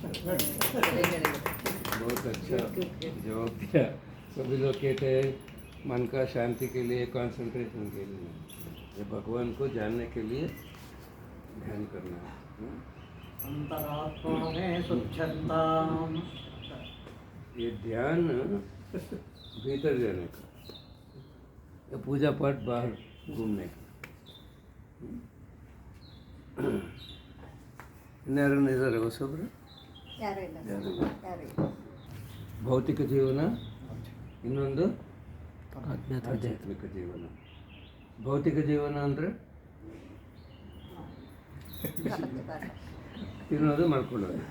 बहुत अच्छा जवाब दिया। सभी लोग कहते हैं मन का शांति के लिए, कंसंट्रेशन के लिए, ये भगवान को जानने के लिए ध्यान करना है। अंतरात्मा में स्वच्छता, ये ध्यान भीतर जाने का, ये पूजा पाठ बाहर घूमने का। ಇನ್ಯಾರು ಇದ್ದಾರೆ ಹೊಸಬ್ರು? ಯಾರು ಇಲ್ಲ ಯಾರು ಇಲ್ಲ. ಯಾರು ಇಲ್ಲ. ಭೌತಿಕ ಜೀವನ, ಇನ್ನೊಂದು ಆಧ್ಯಾತ್ಮಿಕ ಜೀವನ. ಭೌತಿಕ ಜೀವನ ಅಂದರೆ ತಿನ್ನೋದು ಮಾಡ್ಕೊಳ್ಳೋದು.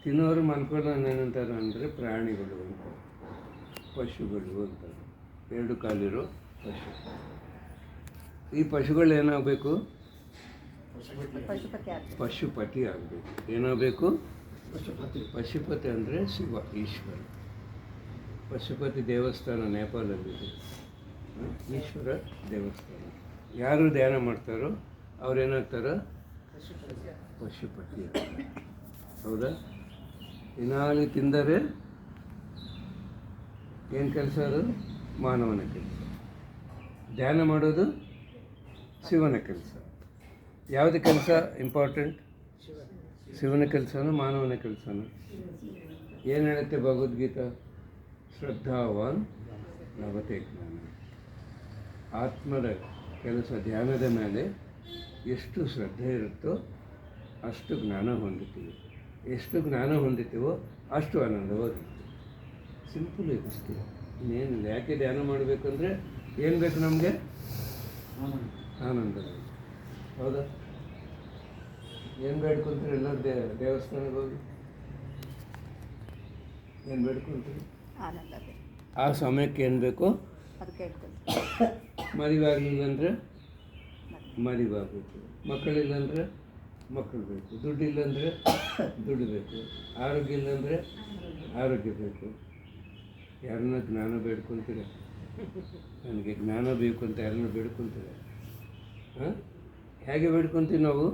ತಿನ್ನೋರು ಮಾಡ್ಕೊಳ್ಳೋದು ಏನಂತಾರೆ ಅಂದರೆ ಪ್ರಾಣಿಗಳು ಅಂತ, ಪಶುಗಳು ಅಂತಾರೆ. ಎರಡು ಕಾಲಿರೋ ಪಶು. ಈ ಪಶುಗಳು ಏನಾಗಬೇಕು? ಪಶುಪತಿ ಆಗ್ತದೆ. ಪಶುಪತಿ ಆಗಬೇಕು. ಏನಾಗಬೇಕು? ಪಶುಪತಿ ಅಂದರೆ ಶಿವ, ಈಶ್ವರ. ಪಶುಪತಿ ದೇವಸ್ಥಾನ ನೇಪಾಳಲ್ಲಿದೆ. ಈಶ್ವರ ದೇವಸ್ಥಾನ. ಯಾರು ಧ್ಯಾನ ಮಾಡ್ತಾರೋ ಅವ್ರೇನಾಗ್ತಾರೋ ಪಶುಪತಿ. ಹೌದಾ? ದಿನಾಲಿ ತಿಂದರೆ ಏನು ಕೆಲಸ? ಅದು ಮಾನವನ ಕೆಲಸ. ಧ್ಯಾನ ಮಾಡೋದು ಶಿವನ ಕೆಲಸ. ಯಾವುದು ಕೆಲಸ ಇಂಪಾರ್ಟೆಂಟ್? ಶಿವನ ಕೆಲಸನೂ ಮಾನವನ ಕೆಲಸನೂ? ಏನು ಹೇಳುತ್ತೆ ಭಗವದ್ಗೀತಾ? ಶ್ರದ್ಧಾವಾನ್ ಲಭತೆ ಜ್ಞಾನ. ಆತ್ಮದ ಕೆಲಸ ಧ್ಯಾನದ ಮೇಲೆ ಎಷ್ಟು ಶ್ರದ್ಧೆ ಇರುತ್ತೋ ಅಷ್ಟು ಜ್ಞಾನ ಹೊಂದುತ್ತೀವಿ. ಎಷ್ಟು ಜ್ಞಾನ ಹೊಂದುತ್ತೀವೋ ಅಷ್ಟು ಆನಂದವಾಗಿರ್ತೀವಿ. ಸಿಂಪಲ್ ಇಷ್ಟೇ, ಇನ್ನೇನಿಲ್ಲ. ಯಾಕೆ ಧ್ಯಾನ ಮಾಡಬೇಕಂದ್ರೆ ಏನು ಬೇಕು ನಮಗೆ? ಆನಂದ ಬೇಕು. ಹೌದಾ? ಏನು ಬೇಡ್ಕೊತೀರಿ? ಎಲ್ಲ ದೇವಸ್ಥಾನಕ್ಕೆ ಹೋಗಿ ಏನು ಬೇಡ್ಕೊತೀರಿ? ಆನಂದ ಬೇಕು. ಆ ಸಮಯಕ್ಕೆ ಏನು ಬೇಕೋ ಅದು ಕೇಳ್ಕೊಂಡು ಮದುವೆಯಾಗಲಿಲ್ಲ ಅಂದರೆ ಮದುವೆಯಾಗಬೇಕು. ಮಕ್ಕಳಿಲ್ಲಂದರೆ ಮಕ್ಕಳು ಬೇಕು. ದುಡ್ಡಿಲ್ಲಂದರೆ ದುಡ್ಡು ಬೇಕು. ಆರೋಗ್ಯ ಇಲ್ಲಂದರೆ ಆರೋಗ್ಯ ಬೇಕು. ಯಾರನ್ನ ಜ್ಞಾನ ಬೇಡ್ಕೊತೀರ? ನನಗೆ ಜ್ಞಾನ ಬೇಕು ಅಂತ ಯಾರನ್ನ ಬೇಡ್ಕೊತೀರ? ಹಾಂ, ಹೇಗೆ ಬೇಡ್ಕೊತೀವಿ ನಾವು?